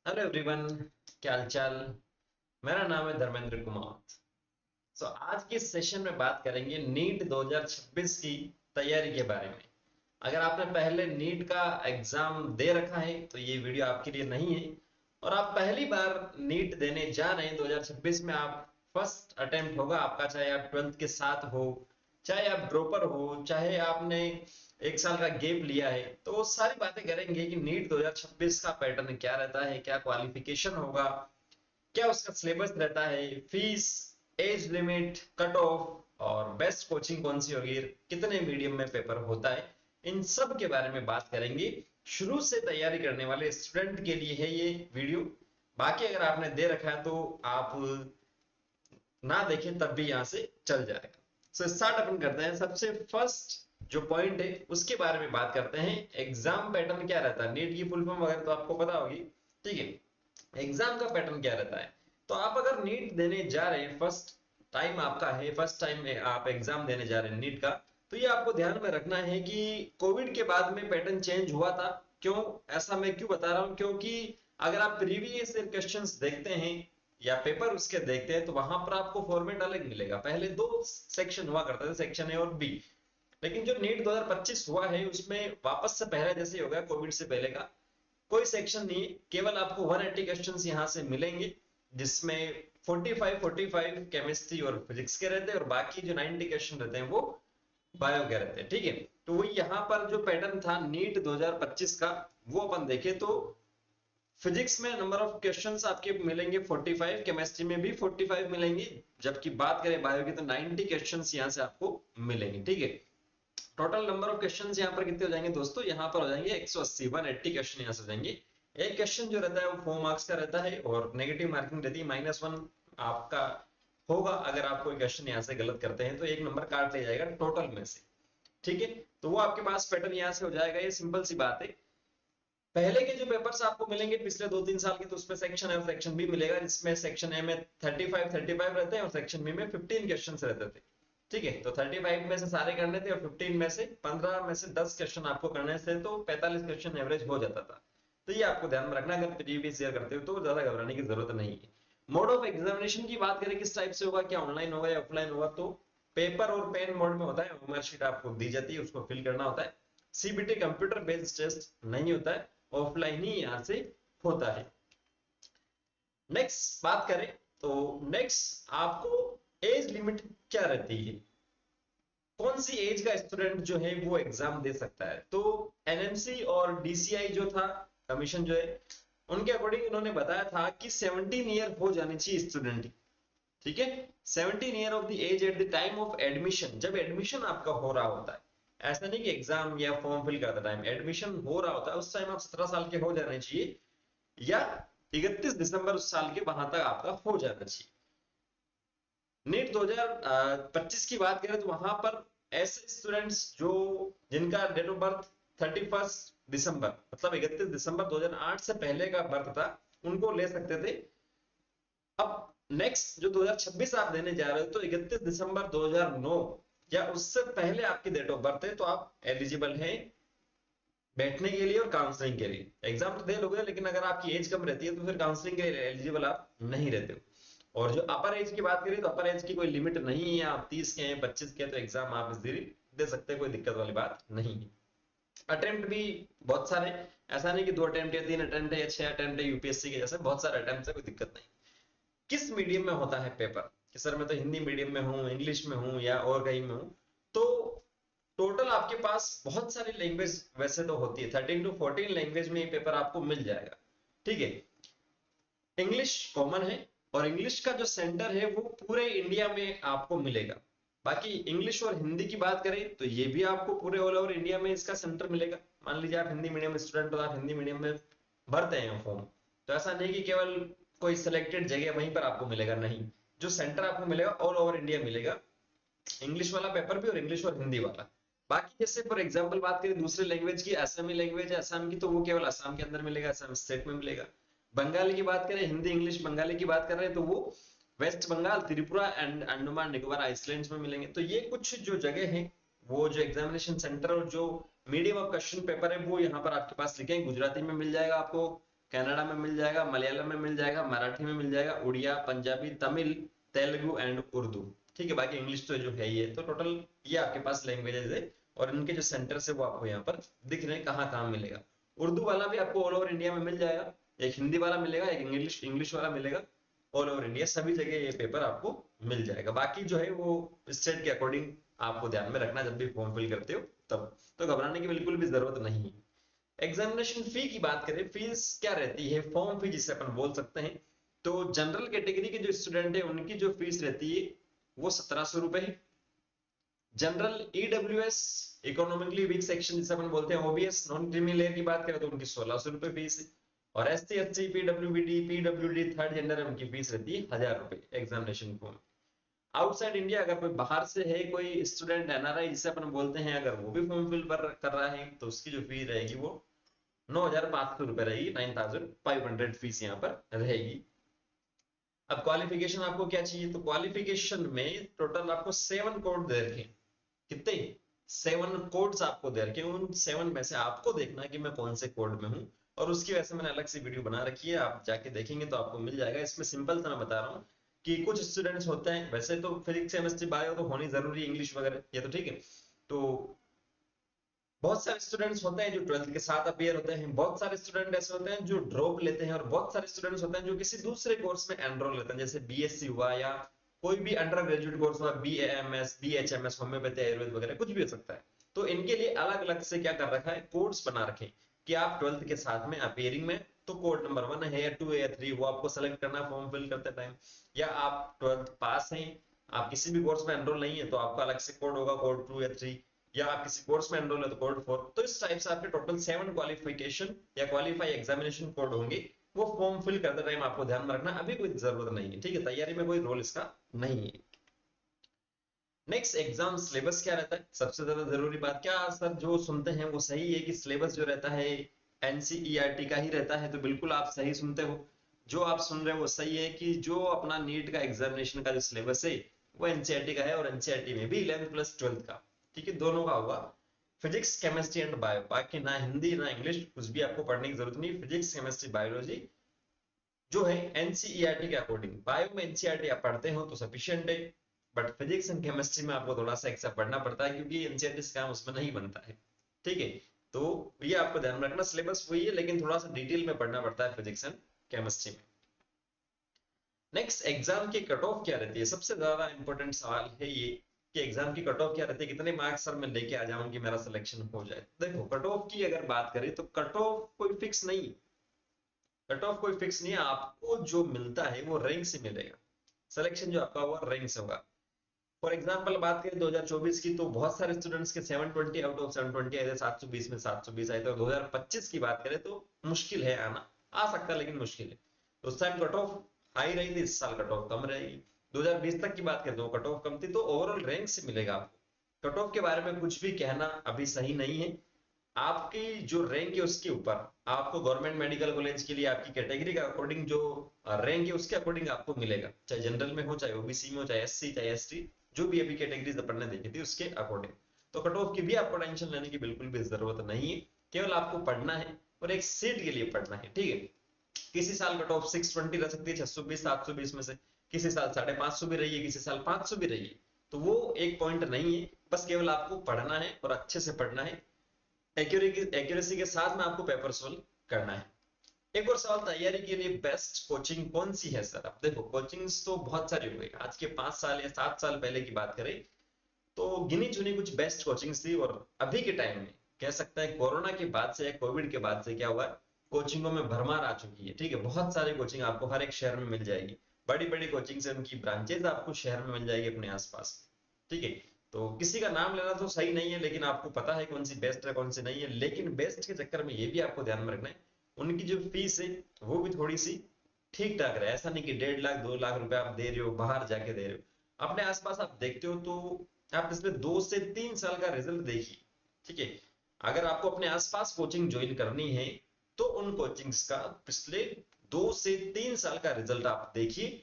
Hello everyone, क्या हालचाल। मेरा नाम है धर्मेंद्र कुमार। आज की सेशन में बात करेंगे नीट 2026 की तैयारी के बारे में। अगर आपने पहले नीट का एग्जाम दे रखा है तो ये वीडियो आपके लिए नहीं है। और आप पहली बार नीट देने जा रहे हैं 2026 में, आप फर्स्ट अटेम्प्ट होगा आपका, चाहे आप 12th के साथ हो, चाहे आप ड्रॉपर हो, चाहे आपने एक साल का गैप लिया है, तो वो सारी बातें करेंगे कि नीट 2026 का पैटर्न क्या रहता है, क्या क्वालिफिकेशन होगा, क्या उसका सिलेबस रहता है, fees, age limit, cut off और बेस्ट कोचिंग कौन सी होगी, कितने मीडियम में पेपर होता है, इन सब के बारे में बात करेंगे। शुरू से तैयारी करने वाले स्टूडेंट के लिए है ये वीडियो। बाकी अगर आपने दे रखा है तो आप ना देखें तब भी यहाँ से चल जाएगा। स्टार्ट अपन करते हैं। सबसे फर्स्ट जो पॉइंट है उसके बारे में बात करते हैं। एग्जाम पैटर्न क्या रहता है, नीट की फुल फॉर्म वगैरह तो आपको पता होगी, ठीक है। एग्जाम का पैटर्न क्या रहता है, तो आप अगर नीट देने जा रहे हैं, फर्स्ट टाइम आपका है, फर्स्ट टाइम में आप एग्जाम देने जा रहे हैं नीट का, तो ये आपको ध्यान में रखना है कि कोविड के बाद में पैटर्न चेंज हुआ था। क्यों, ऐसा मैं क्यों बता रहा हूं, क्योंकि अगर आप प्रीवियस क्वेश्चंस देखते हैं या पेपर उसके देखते हैं तो वहां पर आपको फॉर्मेट अलग मिलेगा। पहले दो सेक्शन हुआ करते थे, सेक्शन ए और बी। लेकिन जो नीट 2025 हुआ है उसमें वापस से पहले जैसे ही हो गया, कोविड से पहले का कोई सेक्शन नहीं है, केवल आपको 180 क्वेश्चंस यहां से मिलेंगे, जिसमें 45 केमिस्ट्री और फिजिक्स के रहते हैं और बाकी जो 90 क्वेश्चन रहते हैं वो बायो के रहते हैं, ठीक है। तो वही यहाँ पर जो पैटर्न था नीट 2025 का, वो अपन देखें तो फिजिक्स में नंबर ऑफ क्वेश्चंस आपके मिलेंगे 45, केमिस्ट्री में भी 45 मिलेंगे, जबकि बात करें बायो की तो 90 क्वेश्चंस यहां से आपको मिलेंगे, ठीक है। टोटल नंबर ऑफ क्वेश्चंस यहां पर कितने हो जाएंगे दोस्तों, यहां पर हो जाएंगे 180, 180 क्वेश्चन यहां से हो जाएंगे। एक क्वेश्चन जो रहता है वो 4 मार्क्स का रहता है और नेगेटिव मार्किंग रहती है -1 आपका होगा। अगर आप कोई क्वेश्चन यहां से गलत करते हैं तो एक नंबर काट लिया जाएगा टोटल में से, ठीक है। तो वो आपके पास पैटर्न यहां से हो जाएगा, ये सिंपल सी बात है। पहले के जो पेपर्स आपको मिलेंगे पिछले 2-3 साल के, तो उसमें सेक्शन ए और सेक्शन बी मिलेगा, जिसमें सेक्शन ए में 35 रहते हैं और सेक्शन बी में 15 क्वेश्चन रहते थे, ठीक है। तो 35 में से सारे करने थे और 15 में से 15 में से 10 क्वेश्चन आपको करने थे, तो 45 क्वेश्चन एवरेज हो जाता था। तो ये आपको ध्यान में रखना, अगर प्रीवियस ईयर करते हो तो ज्यादा घबराने की जरूरत नहीं है। मोड ऑफ एग्जामिनेशन की बात करें किस टाइप से होगा, क्या ऑनलाइन होगा या ऑफलाइन होगा, तो पेपर और पेन मोड में होता है। मार्कशीट आपको दी जाती है, उसको फिल करना होता है। सीबीटी कंप्यूटर बेस्ड टेस्ट नहीं होता है, ऑफलाइन ही यहां से होता है। नेक्स्ट बात करें तो नेक्स्ट आपको एज लिमिट क्या रहती है, कौन सी एज का स्टूडेंट जो है वो एग्जाम दे सकता है। तो एनएमसी और डीसीआई जो था, कमीशन जो है, उनके अकॉर्डिंग उन्होंने बताया था कि 17 ईयर हो जानी चाहिए स्टूडेंट की, ठीक है। 17 year of the age at the time of admission, जब एडमिशन आपका हो रहा होता है, ऐसा नहीं कि एग्जाम या फॉर्म फिल करते टाइम, एडमिशन हो रहा होता है उस टाइम आप 17 साल के हो जाने चाहिए, या 31 दिसंबर उस साल के वहां तक आपका हो जाना चाहिए। नीट 2025 की बात करें तो वहां पर ऐसे स्टूडेंट्स जो जिनका डेट ऑफ बर्थ 31 दिसंबर मतलब 31 दिसंबर 2008 से पहले का बर्थ था, उनको ले सकते थे। अब नेक्स्ट जो 2026 आप देने जा रहे हो तो 31 दिसंबर 2009 या उससे पहले आपकी डेट ऑफ बर्थ है, तो आप एलिजिबल हैं बैठने के लिए और काउंसलिंग के लिए। एग्जाम तो दे लोगे, लेकिन अगर आपकी एज कम रहती है तो फिर काउंसलिंग के लिए एलिजिबल आप नहीं रहते हो। और जो अपर एज की बात करें तो अपर एज की कोई लिमिट नहीं है, आप 30 के हैं, 25 के हैं, तो एग्जाम आप इजीली दे सकते हैं, कोई दिक्कत वाली बात नहीं है। अटेम्प्ट भी बहुत सारे, ऐसा नहीं कि 2 अटेम्प्ट या 3 अटेम्प्ट है या 6 अटेम्प्ट है, यूपीएससी के जैसे बहुत सारे अटेम्प्ट है, कोई दिक्कत नहीं। किस मीडियम में होता है पेपर, कि सर मैं तो हिंदी मीडियम में हूँ, इंग्लिश में हूँ या और कहीं में हूँ, तो टोटल आपके पास बहुत सारी लैंग्वेज वैसे तो होती है, 13 to 14 लैंग्वेज में ये पेपर आपको मिल जाएगा, ठीक है। इंग्लिश कॉमन है और इंग्लिश का जो सेंटर है वो पूरे इंडिया में आपको मिलेगा। बाकी इंग्लिश और हिंदी की बात करें तो ये भी आपको पूरे ऑल ओवर इंडिया में इसका सेंटर मिलेगा। मान लीजिए आप हिंदी मीडियम स्टूडेंट हो, आप हिंदी मीडियम में भरते हैं फॉर्म, तो ऐसा नहीं कि केवल कोई सिलेक्टेड जगह वहीं पर आपको मिलेगा, नहीं, जो सेंटर आपको मिलेगा ऑल ओवर इंडिया मिलेगा, इंग्लिश वाला पेपर भी और इंग्लिश और हिंदी वाला। बाकी जैसे फॉर एग्जांपल बात करें दूसरे लैंग्वेज की, असमी लैंग्वेज है असम की, तो वो केवल असम के अंदर मिलेगा, असम स्टेट में मिलेगा। बंगाली की बात करें, हिंदी इंग्लिश बंगाली की बात कर रहे हैं तो वो वेस्ट बंगाल, त्रिपुरा एंड अंडमान निकोबार आइसलैंड्स में मिलेंगे। तो ये कुछ जो जगह है, वो जो एग्जामिनेशन सेंटर और जो मीडियम ऑफ क्वेश्चन पेपर है वो यहाँ पर आपके पास लिखे हैं। गुजराती में मिल जाएगा आपको, कनाडा में मिल जाएगा, मलयालम में मिल जाएगा, मराठी में मिल जाएगा, उड़िया, पंजाबी, तमिल, तेलुगु एंड उर्दू। ठीक है, बाकी इंग्लिश तो जो है ही है। तो टोटल ये आपके पास लैंग्वेजेस है और इनके जो सेंटर्स है वो आपको यहाँ पर दिख रहे हैं कहाँ कहाँ मिलेगा। उर्दू वाला भी आपको ऑल ओवर इंडिया में मिल जाएगा, एक हिंदी वाला मिलेगा, एक इंग्लिश इंग्लिश वाला मिलेगा। ऑल ओवर इंडिया सभी जगह ये पेपर आपको मिल जाएगा। बाकी जो है वो स्टेट के अकॉर्डिंग आपको ध्यान में रखना जब भी फॉर्म फिल करते हो तब। तो घबराने की बिल्कुल भी जरूरत नहीं है। एग्जामिनेशन फी की बात करें, फीस क्या रहती है, फॉर्म फी जिसे अपन बोल सकते हैं। तो जनरल कैटेगरी के जो स्टूडेंट है उनकी जो फीस रहती है वो 1700 रुपए है। General EWS economically weak section जिसे अपन बोलते हैं, ओबीएस नॉन क्रीमी लेयर की बात करें तो उनकी 1600 रुपए फीस है। और SC ST PWD third gender है उनकी फीस रहती है 1000 रुपए एग्जामिनेशन फॉर्म। आउटसाइड इंडिया अगर कोई बाहर से है, कोई स्टूडेंट एनआरआई जिसे अपन बोलते हैं, अगर वो भी फॉर्म फिल कर रहा है तो उसकी जो फी रहेगी वो 9500 रुपए रहेगी, 9500 फीस यहाँ पर रहेगी। अब क्वालिफिकेशन आपको क्या चाहिए, तो क्वालिफिकेशन में टोटल आपको 7 कोड दे रखे। कितने? 7 कोड्स आपको दे रखे। उन 7 में से आपको देखना है कि मैं कौन से कोड में हूँ, और उसकी वजह से मैंने अलग से वीडियो बना रखी है, आप जाके देखेंगे तो आपको मिल जाएगा। इसमें सिंपल सा मैं बता रहा हूँ कि कुछ स्टूडेंट्स होते हैं, वैसे तो फिजिक्स केमिस्ट्री बायो तो होनी जरूरी है, इंग्लिश वगैरह ये तो ठीक है। तो बहुत सारे स्टूडेंट्स होते हैं जो 12th के साथ अपीयर होते हैं, बहुत सारे स्टूडेंट ऐसे होते हैं जो ड्रॉप लेते हैं, और बहुत सारे स्टूडेंट्स होते हैं जो किसी दूसरे कोर्स में एनरोल लेते हैं, जैसे बीएससी हुआ या कोई भी अंडर ग्रेजुएट कोर्स हुआ, बीएएमएस, बीएचएमएस, होम्योपैथी, आयुर्वेद वगैरह कुछ भी हो सकता है। तो इनके लिए अलग अलग से क्या कर रखा है, कोड्स बना रखे कि आप 12th के साथ में अपीयरिंग में तो कोड नंबर 1 है या 2 है या 3 वो आपको सेलेक्ट करना फॉर्म फिल करते टाइम। या आप 12th पास हैं, आप किसी भी कोर्स में एनरोल नहीं है तो आपका अलग से कोड होगा, कोड 2 या 3। या आप किसी कोर्स में एनरोल है तो कोड 4। तो इस टाइप से आपके टोटल 7 क्वालिफिकेशन या क्वालिफाई एग्जामिनेशन कोड होंगे। वो फॉर्म फिल करते टाइम आपको ध्यान में रखना, अभी कोई जरूरत नहीं है, ठीक है, तैयारी में कोई रोल इसका नहीं है। नेक्स्ट, एग्जाम सिलेबस क्या रहता है, सबसे ज्यादा जरूरी बात। क्या सर जो सुनते हैं वो सही है कि सिलेबस जो रहता है एनसीईआरटी का ही रहता है, तो बिल्कुल आप सही सुनते हो। जो आप सुन रहे हो वो सही है कि जो अपना नीट का एग्जामिनेशन का जो सिलेबस है वो एनसीईआरटी का है, और एनसीईआरटी में भी 11th प्लस 12th का, ठीक है, दोनों का होगा। फिजिक्स केमिस्ट्री एंड बायो, बाकी ना हिंदी ना इंग्लिश कुछ भी आपको पढ़ने की जरूरत नहीं। फिजिक्स केमिस्ट्री बायोलॉजी जो है एनसीईआरटी के अकॉर्डिंग, बायो में एनसीईआरटी आप पढ़ते हो तो सफिशियंट है, बट फिजिक्स एंड केमिस्ट्री में आपको थोड़ा सा एक्स्ट्रा पढ़ना पड़ता है क्योंकि एनसीईआरटी से काम उसमें नहीं बनता है, ठीक है। तो ये आपको ध्यान रखना, सिलेबस वही है लेकिन थोड़ा सा डिटेल में पढ़ना पड़ता है फिजिक्स एंड केमिस्ट्री में। नेक्स्ट, एग्जाम की कट ऑफ क्या रहती है, सबसे ज्यादा इंपॉर्टेंट सवाल है ये कि एग्जाम की कट ऑफ क्या रहती है, कितने मार्क्स सर मैं लेके आ जाऊं कि मेरा सिलेक्शन हो जाए। देखो, कट ऑफ की अगर बात करें तो कट ऑफ कोई फिक्स नहीं है, कट ऑफ कोई फिक्स नहीं है, आपको जो मिलता है वो रैंक से मिलेगा। सिलेक्शन जो आपका हुआ रैंक से होगा। फॉर एग्जांपल बात करें 2024 की, तो बहुत सारे स्टूडेंट्स के 720 आउट ऑफ 720 आए थे, 720 में 720 आए थे। और 2025 की बात करें तो मुश्किल है आना, आ सकता है लेकिन मुश्किल है। तो उस टाइम कट ऑफ हाई रही थी, इस साल कट ऑफ कम रहेगी। 2020 तक की बात करें तो कट ऑफ कम थी, तो ओवरऑल रैंक से मिलेगा आपको। कट ऑफ के बारे में कुछ भी कहना अभी सही नहीं है। आपकी जो रैंक है उसके ऊपर आपको गवर्नमेंट मेडिकल कॉलेज के लिए आपकी कैटेगरी का अकॉर्डिंग जो रैंक है उसके अकॉर्डिंग आपको मिलेगा, चाहे जनरल में हो, चाहे ओबीसी में हो, चाहे एससी, चाहे एसटी, जो भी अभी कैटेगरीज अपन ने देखी थी उसके अकॉर्डिंग। तो कट ऑफ की भी आपको टेंशन लेने की बिल्कुल भी जरूरत नहीं है, केवल आपको पढ़ना है और एक सीट के लिए पढ़ना है, ठीक है। किसी साल कट ऑफ 620 रह सकती है, 620 720 में से, किसी साल 550 भी रही है, किसी साल 500 भी रही है। तो वो एक पॉइंट नहीं है, बस केवल आपको पढ़ना है और अच्छे से पढ़ना है, एक्यूरेसी के साथ में आपको पेपर सोल्व करना है। एक और सवाल, तैयारी के लिए बेस्ट कोचिंग कौन सी है सर। अब देखो, कोचिंग्स तो बहुत सारी हो गई, आज के 5 साल या 7 साल पहले की बात करें तो गिनी चुनी कुछ बेस्ट कोचिंग्स थी। और अभी के टाइम में कह सकता है कोरोना के बाद से या कोविड के बाद से क्या हुआ, कोचिंगों में भरमार आ चुकी है, ठीक है। बहुत सारी कोचिंग आपको हर एक शहर में मिल जाएगी, बड़ी बड़ी कोचिंग से उनकी ब्रांचेज आपको शहर में मिल जाएगी अपने आसपास, ठीक है। तो किसी का नाम लेना तो सही नहीं है, लेकिन आपको पता है कौन सी बेस्ट है कौन सी नहीं है। लेकिन बेस्ट के चक्कर में ये भी आपको ध्यान में रखना है उनकी जो फीस है वो भी थोड़ी सी ठीक ठाक रहे। ऐसा नहीं कि 1.5 लाख 2 लाख रुपए आप दे रहे हो, बाहर जाके दे रहे हो। अपने आसपास आप देखते हो तो आप इसमें 2 से 3 साल का रिजल्ट देखिए, ठीक है। अगर आपको अपने आसपास कोचिंग ज्वाइन करनी है तो उन कोचिंग्स का पिछले 2 से 3 साल का रिजल्ट आप देखिए,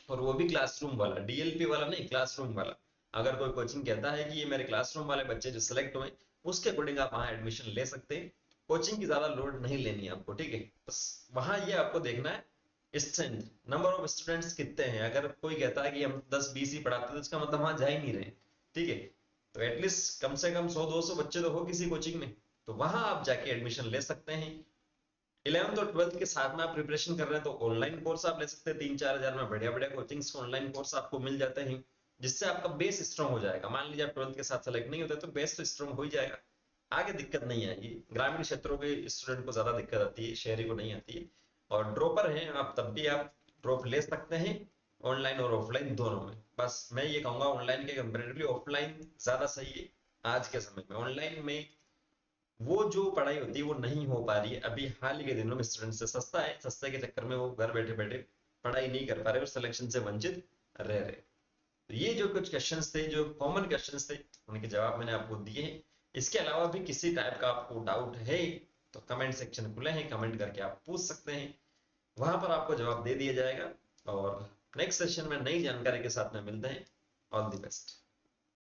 और वो भी क्लासरूम वाला, डीएलपी वाला नहीं, क्लासरूम वाला। अगर कोई कोचिंग कहता है कि ये मेरे क्लासरूम वाले बच्चे जो सिलेक्ट हुए उसके अकॉर्डिंग आप वहां एडमिशन ले सकते हैं। कोचिंग की ज्यादा लोड नहीं लेनी है आपको, ठीक है। बस वहां ये आपको देखना है स्ट्रेंथ, नंबर ऑफ स्टूडेंट्स कितने हैं। अगर कोई कहता है कि हम 10-20 ही पढ़ाते हैं तो इसका मतलब वहां जा ही नहीं रहे, ठीक है। तो एटलीस्ट कम से कम 100-200 बच्चे तो हो किसी कोचिंग में, तो वहां आप जाके एडमिशन ले सकते हैं। 11th और 12th के साथ में आप प्रिपरेशन कर रहे हैं तो ऑनलाइन कोर्स आप ले सकते हैं, 3-4 हजार में बढ़िया बढ़िया कोचिंग्स ऑनलाइन कोर्स आपको मिल जाते हैं, जिससे आपका बेस स्ट्रांग हो जाएगा। मान लीजिए आप 12th के साथ सेलेक्ट नहीं होते तो बेस तो स्ट्रांग हो ही जाएगा, आगे दिक्कत नहीं आएगी। ग्रामीण क्षेत्रों के स्टूडेंट को ज्यादा दिक्कत आती है, शहरी को नहीं आती है। और ड्रॉपर हैं आप तब भी आप ड्रॉप ले सकते हैं, ऑनलाइन और ऑफलाइन दोनों में। बस मैं ये कहूंगा ऑनलाइन के कंपेरेटिवली ऑफलाइन ज्यादा सही है आज के समय में। ऑनलाइन में वो जो पढ़ाई होती है वो नहीं हो पा रही है अभी हाल ही के दिनों में। स्टूडेंट से सस्ता है, सस्ते के चक्कर में वो घर बैठे बैठे पढ़ाई नहीं कर पा रहे और सिलेक्शन से वंचित रह रहे। तो ये जो कुछ क्वेश्चंस थे, जो कॉमन क्वेश्चंस थे, उनके जवाब मैंने आपको दिए हैं। इसके अलावा भी किसी टाइप का आपको डाउट है तो कमेंट सेक्शन खुले हैं, कमेंट करके आप पूछ सकते हैं, वहां पर आपको जवाब दे दिया जाएगा। और नेक्स्ट सेशन में नई जानकारी के साथ में मिलते हैं। All the best.